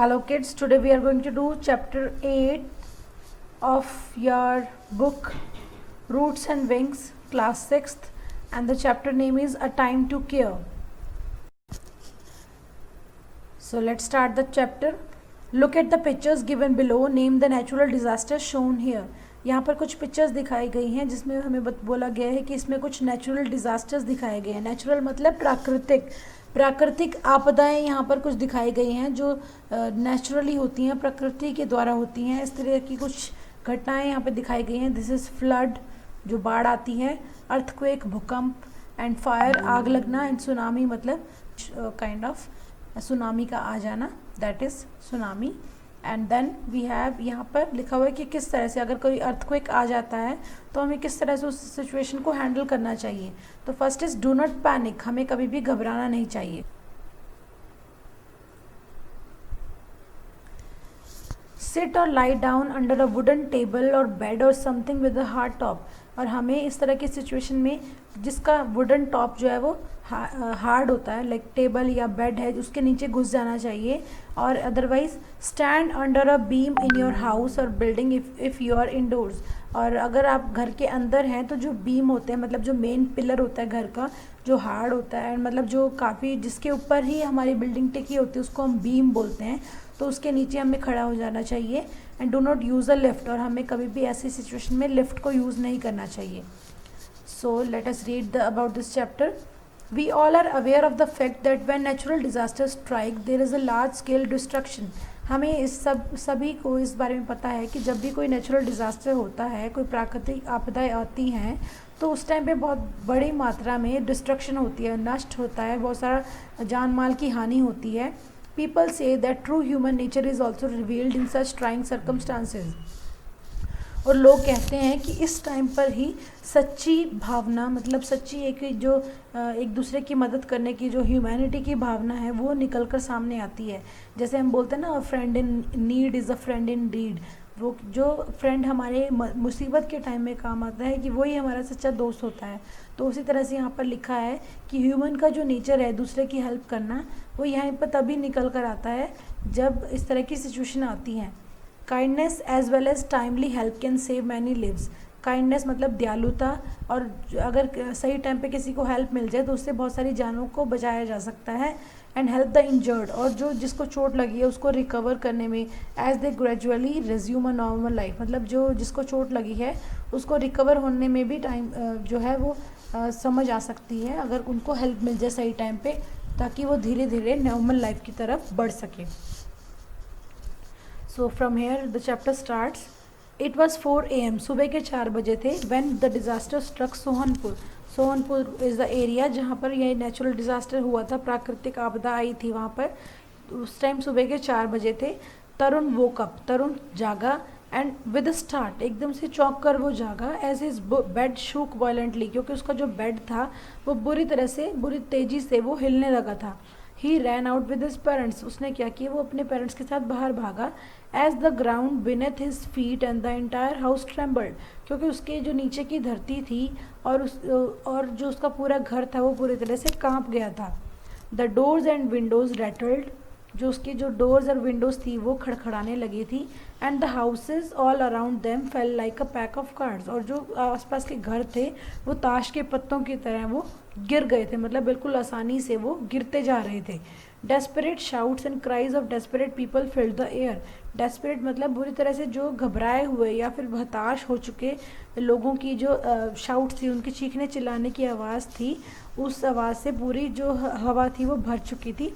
Hello kids, today we are going to do chapter 8 of your book Roots and Wings, class 6th, and the chapter name is A Time to Care. So let's start the chapter. Look at the pictures given below, name the natural disasters shown here. यहाँ पर कुछ pictures दिखाई गई हैं जिसमें हमें बोला गया है कि इसमें कुछ नेचुरल डिज़ास्टर्स दिखाए गए हैं. नेचुरल मतलब प्राकृतिक आपदाएं यहाँ पर कुछ दिखाई गई हैं जो नेचुरली होती हैं, प्रकृति के द्वारा होती हैं. इस तरह की कुछ घटनाएं यहाँ पे दिखाई गई हैं. दिस इज़ फ्लड, जो बाढ़ आती है, अर्थक्वेक भूकंप, एंड फायर आग लगना, एंड सुनामी मतलब काइंड ऑफ सुनामी का आ जाना, that is tsunami. And then we have यहाँ पर लिखा हुआ है कि किस तरह से अगर कोई अर्थक्वेक आ जाता है तो हमें किस तरह से उस सिचुएशन को हैंडल करना चाहिए. तो first is do not panic, हमें कभी भी घबराना नहीं चाहिए. सिट और lie down under a wooden table और बेड और something with a hard top. और हमें इस तरह की सिचुएशन में जिसका वुडन टॉप जो है वो हार्ड होता है, लाइक टेबल या बेड है, उसके नीचे घुस जाना चाहिए. और otherwise stand under a beam in your house और building if you are indoors. और अगर आप घर के अंदर हैं तो जो बीम होते हैं, मतलब जो मेन पिलर होता है घर का, जो हार्ड होता है, मतलब जो काफ़ी जिसके ऊपर ही हमारी बिल्डिंग टिकी होती है, उसको हम बीम बोलते हैं. तो उसके नीचे हमें खड़ा हो जाना चाहिए. And do not use a lift, और हमें कभी भी ऐसी सिचुएशन में लिफ्ट को यूज़ नहीं करना चाहिए. So let us read about this chapter. We all are aware of the fact that when natural disasters strike, there is a large scale destruction. हमें इस सभी को इस बारे में पता है कि जब भी कोई नेचुरल डिज़ास्टर होता है, कोई प्राकृतिक आपदाएं आती हैं, तो उस टाइम पे बहुत बड़ी मात्रा में डिस्ट्रक्शन होती है, नष्ट होता है, बहुत सारा जान माल की हानि होती है. People say that true human nature is also revealed in such trying circumstances. और लोग कहते हैं कि इस टाइम पर ही सच्ची भावना, मतलब सच्ची एक दूसरे की मदद करने की जो ह्यूमैनिटी की भावना है वो निकल कर सामने आती है. जैसे हम बोलते हैं ना, friend in need is a friend in deed. वो जो फ्रेंड हमारे मुसीबत के टाइम में काम आता है कि वही हमारा सच्चा दोस्त होता है. तो उसी तरह से यहाँ पर लिखा है कि ह्यूमन का जो नेचर है दूसरे की हेल्प करना, वो यहाँ पर तभी निकल कर आता है जब इस तरह की सिचुएशन आती हैं. Kindness as well as timely help can save many lives. Kindness मतलब दयालुता, और अगर सही टाइम पे किसी को हेल्प मिल जाए तो उससे बहुत सारी जानों को बचाया जा सकता है. एंड हेल्प द इंजर्ड, और जो जिसको चोट लगी है उसको रिकवर करने में, as they gradually resume a normal life. मतलब जो जिसको चोट लगी है उसको रिकवर होने में भी टाइम जो है वो समझ आ सकती है अगर उनको हेल्प मिल जाए सही टाइम पे, ताकि वो धीरे धीरे नॉर्मल लाइफ की तरफ बढ़ सके. So from here the chapter starts. It was 4 AM, सुबह के 4 बजे थे. When the disaster struck Sohanpur. Sohanpur is the area जहाँ पर यह नेचुरल डिज़ास्टर हुआ था, प्राकृतिक आपदा आई थी वहाँ पर. उस टाइम सुबह के 4 बजे थे. तरुण woke up, तरुण जागा, एंड विद स्टार्ट, एकदम से चौंक कर वो जागा. As his bed shook violently, क्योंकि उसका जो बेड था वो बुरी तेज़ी से वो हिलने लगा था. He ran out with his parents, उसने क्या किया, वो अपने पेरेंट्स के साथ बाहर भागा. As the ground beneath his feet and the entire house trembled, क्योंकि उसके जो नीचे की धरती थी और जो उसका पूरा घर था वो पूरी तरह से कांप गया था. The doors and Windows rattled, जो उसकी जो डोर्स और विंडोज़ थी वो खड़खड़ाने लगी थी. And the houses all around them fail like a pack of cards, और जो आसपास के घर थे वो ताश के पत्तों की तरह वो गिर गए थे, मतलब बिल्कुल आसानी से वो गिरते जा रहे थे. Desperate shouts and cries of desperate people filled the air. Desperate मतलब बुरी तरह से जो घबराए हुए या फिर हताश हो चुके लोगों की जो शाउट्स थी, उनकी चीखने चिल्लाने की आवाज़ थी, उस आवाज़ से पूरी जो हवा थी वो भर चुकी थी.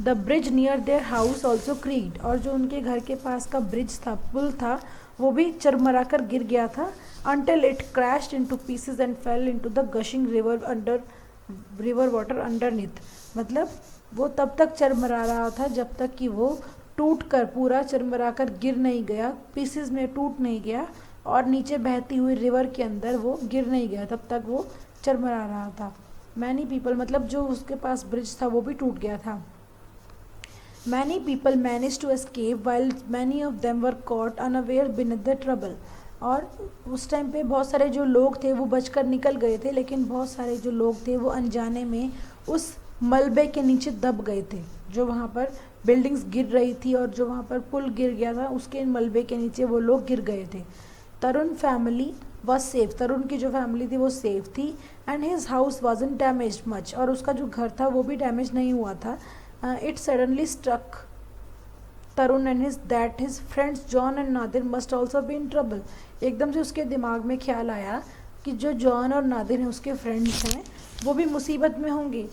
The bridge near their house also creaked, और जो उनके घर के पास का ब्रिज था, पुल था, वो भी चरमरा कर गिर गया था. until it crashed into pieces and fell into the gushing river water underneath. मतलब वो तब तक चरमरा रहा था जब तक कि वो टूट कर, पूरा चरमरा कर गिर नहीं गया, पीसेस में टूट नहीं गया, और नीचे बहती हुई रिवर के अंदर वो गिर नहीं गया, तब तक वो चरमरा रहा था. मैनी पीपल मतलब जो उसके पास ब्रिज था वो भी टूट गया था. Many people manage to escape while many of them were caught unaware beneath the trouble. और उस टाइम पे बहुत सारे जो लोग थे वो बचकर निकल गए थे, लेकिन बहुत सारे जो लोग थे वो अनजाने में उस मलबे के नीचे दब गए थे जो वहाँ पर बिल्डिंग्स गिर रही थी और जो वहाँ पर पुल गिर गया था उसके मलबे के नीचे वो लोग गिर गए थे। तरुण फैमिली वॉज सेफ, तरुण की जो फैमिली थी वो सेफ थी। And his house wasn't damage much, और उसका जो घर था वो भी डैमेज नहीं हुआ था। It suddenly struck Tarun and his friends John and Nadir must also be in trouble. एकदम से उसके दिमाग में ख्याल आया कि जो जॉन और नादिर हैं उसके फ्रेंड्स हैं वो भी मुसीबत में होंगे।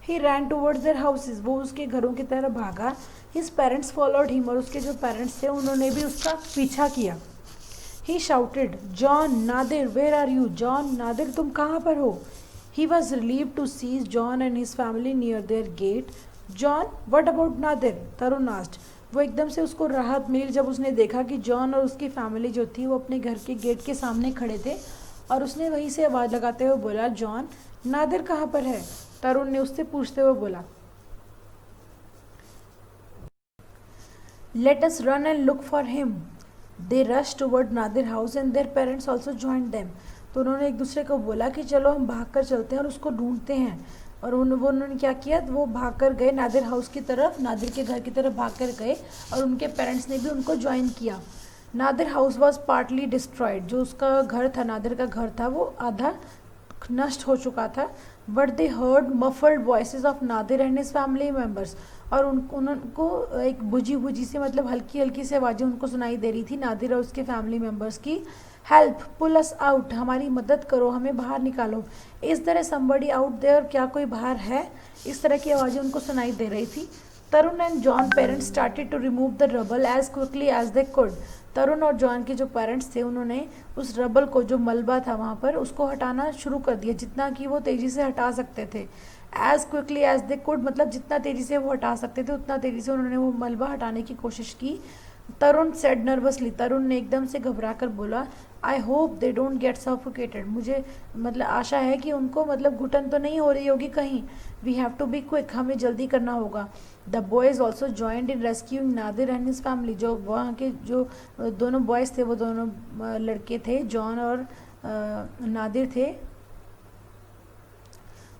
ही रैन टूवर्ड्स देयर हाउसेज, वो उसके घरों की तरफ भागा। हिज पेरेंट्स फॉलोड हिम, और उसके जो पेरेंट्स थे उन्होंने भी उसका पीछा किया। He shouted John Nadir where are you, John Nadir तुम कहाँ पर हो। He was relieved to see John and his family near their gate. John what about Nadir, Tarun asked. वो एकदम से उसको राहत मिली जब उसने देखा कि जॉन और उसकी फैमिली जो थी वो अपने घर के गेट के सामने खड़े थे, और उसने वहीं से आवाज़ लगाते हुए बोला, जॉन नादिर कहाँ पर है। तरुण ने उससे पूछते हुए बोला, let us run and look for him. They rush toward Nadir house and their parents also joined them. तो उन्होंने एक दूसरे को बोला कि चलो हम भाग कर चलते हैं और उसको ढूंढते हैं। और उन्होंने क्या किया, वो भाग कर गए नादिर हाउस की तरफ, नादिर के घर की तरफ भाग कर गए, और उनके पेरेंट्स ने भी उनको ज्वाइन किया। Nadir house was partly destroyed, जो उसका घर था, नादिर का घर था, वो आधा नष्ट हो चुका था। But they heard muffled voices of Nadir and his family members, और उनको एक बुझी बुझी से, मतलब हल्की हल्की से आवाज़ें उनको सुनाई दे रही थी नादिर और उसके फैमिली मेम्बर्स की। हेल्प, पुल अस आउट, हमारी मदद करो, हमें बाहर निकालो। इस तरह समबडी आउट देयर, क्या कोई बाहर है, इस तरह की आवाज़ें उनको सुनाई दे रही थी। Tarun and John parents started to remove the rubble as quickly as they could. Tarun और जॉन के जो पेरेंट्स थे उन्होंने उस रबल को, जो मलबा था वहाँ पर, उसको हटाना शुरू कर दिया, जितना कि वो तेज़ी से हटा सकते थे। As quickly as they could मतलब जितना तेज़ी से वो हटा सकते थे उतना तेज़ी से उन्होंने वो मलबा हटाने की कोशिश की। तरुण सेड नर्वसली, तरुण ने एकदम से घबरा कर बोला, I hope they don't get suffocated, मुझे मतलब आशा है कि उनको मतलब घुटन तो नहीं हो रही होगी कहीं। We have to be quick, हमें जल्दी करना होगा। The boys also joined in rescuing Nadir and his family, जो वहाँ के जो दोनों बॉयज़ थे, वो दोनों लड़के थे, जॉन और नादिर थे।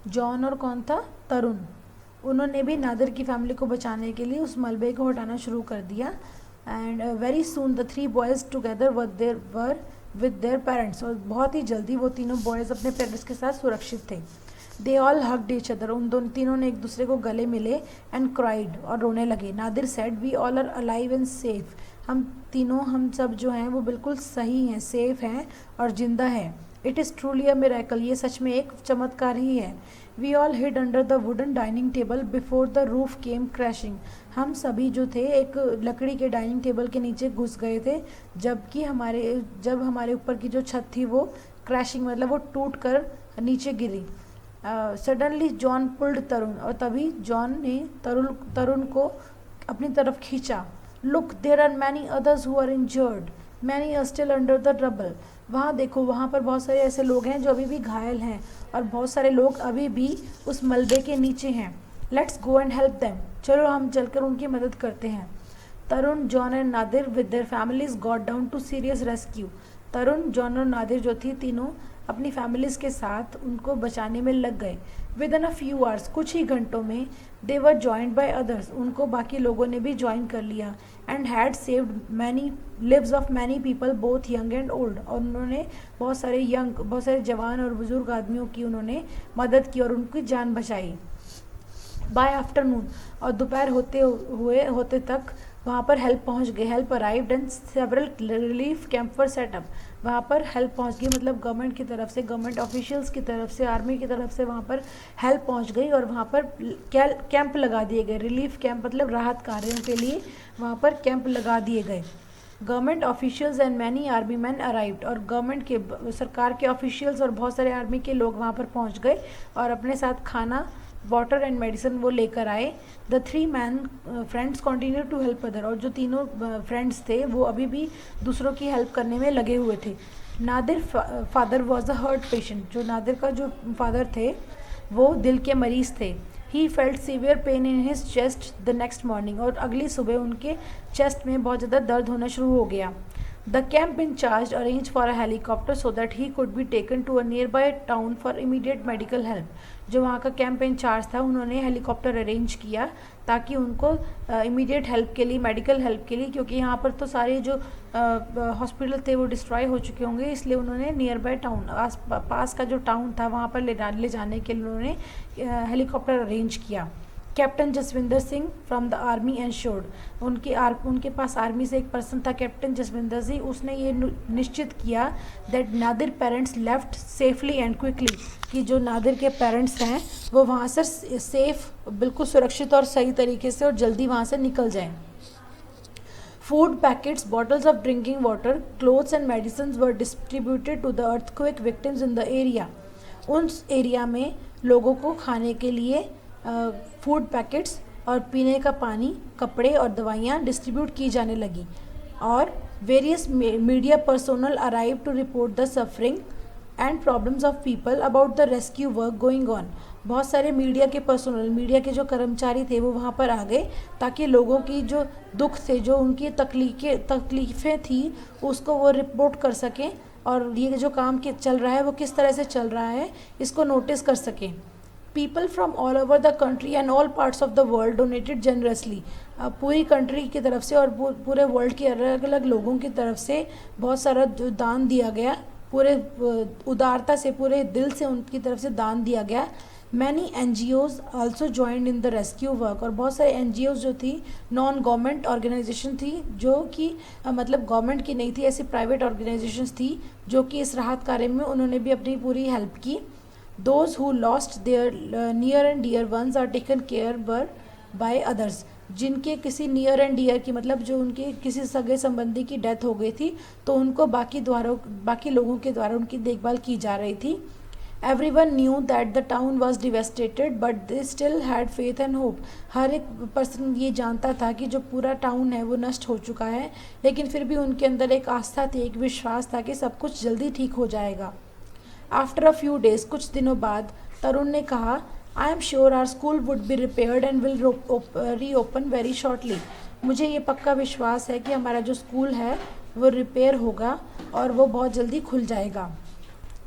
जॉन और कौन था, तरुण, उन्होंने भी नादिर की फैमिली को बचाने के लिए उस मलबे को हटाना शुरू कर दिया। And very soon the three boys together were with their parents, और बहुत ही जल्दी वो तीनों बॉयज़ अपने पेरेंट्स के साथ सुरक्षित थे। They all hugged each other, उन दोनों तीनों ने एक दूसरे को गले मिले। एंड क्राइड, और रोने लगे। Nadir said we all are alive and safe, हम सब जो हैं वो बिल्कुल सही हैं, सेफ हैं और जिंदा हैं। It is truly a miracle, ये सच में एक चमत्कार ही है। We all hid under the wooden dining table before the roof came crashing, हम सभी जो थे एक लकड़ी के डाइनिंग टेबल के नीचे घुस गए थे, जब हमारे ऊपर की जो छत थी वो क्रैशिंग मतलब वो टूट कर नीचे गिरी। सडनली जॉन पुल्ड तरुण, और तभी जॉन ने तरुण को अपनी तरफ खींचा। Look there are many others who are injured, many are still under the rubble, वहाँ देखो, वहाँ पर बहुत सारे ऐसे लोग हैं जो अभी भी घायल हैं, और बहुत सारे लोग अभी भी उस मलबे के नीचे हैं। Let's go and help them, चलो हम चलकर उनकी मदद करते हैं। Tarun, John and Nadir with their families got down to serious rescue, Tarun, John और नादिर जो थी तीनों अपनी फैमिलीज़ के साथ उनको बचाने में लग गए। Within a few hours, कुछ ही घंटों में, they were joined by others, उनको बाकी लोगों ने भी ज्वाइन कर लिया। And had saved many lives of many people both young and old, और उन्होंने बहुत सारे जवान और बुजुर्ग आदमियों की उन्होंने मदद की और उनकी जान बचाई। बाय आफ्टरनून, और दोपहर होते तक वहाँ पर हेल्प पहुँच गई। Help arrived and several relief camp were set up, वहाँ पर हेल्प पहुँच गई, मतलब गवर्नमेंट की तरफ से, गवर्नमेंट ऑफिशियल्स की तरफ से, आर्मी की तरफ से वहाँ पर हेल्प पहुँच गई, और वहाँ पर कैंप लगा दिए गए। रिलीफ कैंप मतलब राहत कार्यों के लिए वहाँ पर कैंप लगा दिए गए। Government officials and many army man arrived, और गवर्नमेंट के, सरकार के ऑफिशियल्स और बहुत सारे आर्मी के लोग वहाँ पर पहुँच गए और अपने साथ खाना, वाटर एंड मेडिसिन वो लेकर आए। The three man friends continue to help other, और जो तीनों फ्रेंड्स थे वो अभी भी दूसरों की हेल्प करने में लगे हुए थे। Nadir father was a heart patient, जो नादिर का जो फादर थे वो दिल के मरीज़ थे। He felt severe pain in his chest the next morning, और अगली सुबह उनके चेस्ट में बहुत ज़्यादा दर्द होना शुरू हो गया। The camp in charge arranged for a helicopter so that he could be taken to a nearby town for immediate medical help. जो वहाँ का कैंप इंचार्ज था उन्होंने हेलीकॉप्टर अरेंज किया ताकि उनको इमीडिएट हेल्प के लिए, मेडिकल हेल्प के लिए, क्योंकि यहाँ पर तो सारे जो हॉस्पिटल थे वो डिस्ट्रॉय हो चुके होंगे, इसलिए उन्होंने नियर बाय टाउन, पास का जो टाउन था वहाँ पर ले जाने के लिए उन्होंने हेलीकॉप्टर अरेंज किया. Captain Jaswinder Singh from the army ensured, उनके पास आर्मी से एक पर्सन था कैप्टन जसविंदर सिंह, उसने ये निश्चित किया that Nadir parents left safely and quickly, कि जो नादिर के पेरेंट्स हैं वो वहाँ से सेफ, बिल्कुल सुरक्षित और सही तरीके से और जल्दी वहाँ से निकल जाएं. Food packets, bottles of drinking water, clothes and medicines were distributed to the earthquake victims in the area. उस एरिया में लोगों को खाने के लिए फूड पैकेट्स और पीने का पानी, कपड़े और दवाइयाँ डिस्ट्रीब्यूट की जाने लगी. और various media personnel arrive to report the suffering and problems of people about the rescue work going on. बहुत सारे मीडिया के जो कर्मचारी थे वो वहाँ पर आ गए ताकि लोगों की जो दुख थे, जो उनकी तकलीफ़ें थी, उसको वो रिपोर्ट कर सकें और ये जो काम चल रहा है वो किस तरह से चल रहा है इसको नोटिस कर सकें. People from all over the country and all parts of the world donated generously. पूरी कंट्री की तरफ से और पूरे वर्ल्ड के अलग अलग लोगों की तरफ से बहुत सारा दान दिया गया, पूरे उदारता से, पूरे दिल से उनकी तरफ से दान दिया गया. Many NGOs also joined in the rescue work, और बहुत सारे NGOs जो थी, नॉन गवर्नमेंट ऑर्गेनाइजेशन थी, जो कि मतलब गवर्नमेंट की नहीं थी, ऐसी प्राइवेट ऑर्गेनाइजेशंस थी जो कि इस राहत कार्य में उन्होंने भी अपनी पूरी हेल्प की. Those who lost their near and dear ones are taken care by others. जिनके किसी नियर एंड डियर की, मतलब जो उनके किसी सगे संबंधी की डेथ हो गई थी तो उनको बाकी लोगों के द्वारा उनकी देखभाल की जा रही थी. Everyone knew that the town was devastated, but they still had faith and hope. हर एक पर्सन ये जानता था कि जो पूरा टाउन है वो नष्ट हो चुका है, लेकिन फिर भी उनके अंदर एक आस्था थी, एक विश्वास था कि सब कुछ जल्दी ठीक हो जाएगा. आफ्टर अ फ्यू डेज, कुछ दिनों बाद, तरुण ने कहा, I am sure our school would be repaired and will reopen very shortly. मुझे ये पक्का विश्वास है कि हमारा जो स्कूल है वो रिपेयर होगा और वो बहुत जल्दी खुल जाएगा.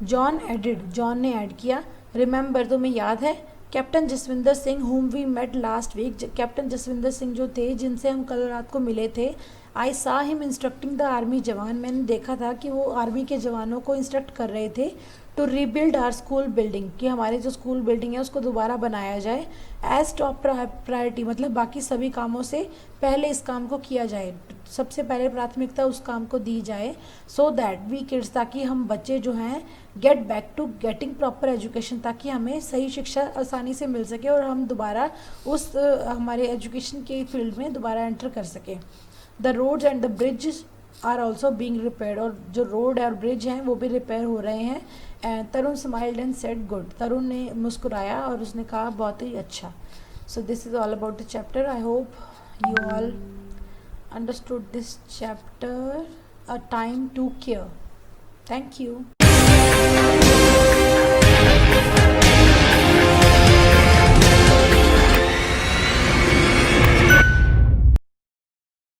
जॉन ने ऐड किया, रिमेंबर, तुम्हें याद है, captain Jaswinder Singh whom we met last week, captain Jaswinder Singh जो थे जिनसे हम कल रात को मिले थे. आई सा हिम इंस्ट्रक्टिंग द आर्मी जवान, मैंने देखा था कि वो आर्मी के जवानों को इंस्ट्रक्ट कर रहे थे to rebuild our school building, कि हमारे जो स्कूल बिल्डिंग है उसको दोबारा बनाया जाए. एज टॉप प्रायोरिटी, मतलब बाकी सभी कामों से पहले इस काम को किया जाए, सबसे पहले प्राथमिकता उस काम को दी जाए. सो दैट वी किड्स, ताकि हम बच्चे जो हैं get back to getting proper education, ताकि हमें सही शिक्षा आसानी से मिल सके और हम दोबारा उस हमारे एजुकेशन के फील्ड में दोबारा एंटर कर सकें. The roads and the bridge are also being repaired, और जो रोड और ब्रिज हैं वो भी रिपेयर हो रहे हैं. And Tarun smiled and said good, Tarun ने मुस्कुराया और उसने कहा बहुत ही अच्छा. So this is all about the chapter. I hope you all understood this chapter, A Time to Care. Thank you.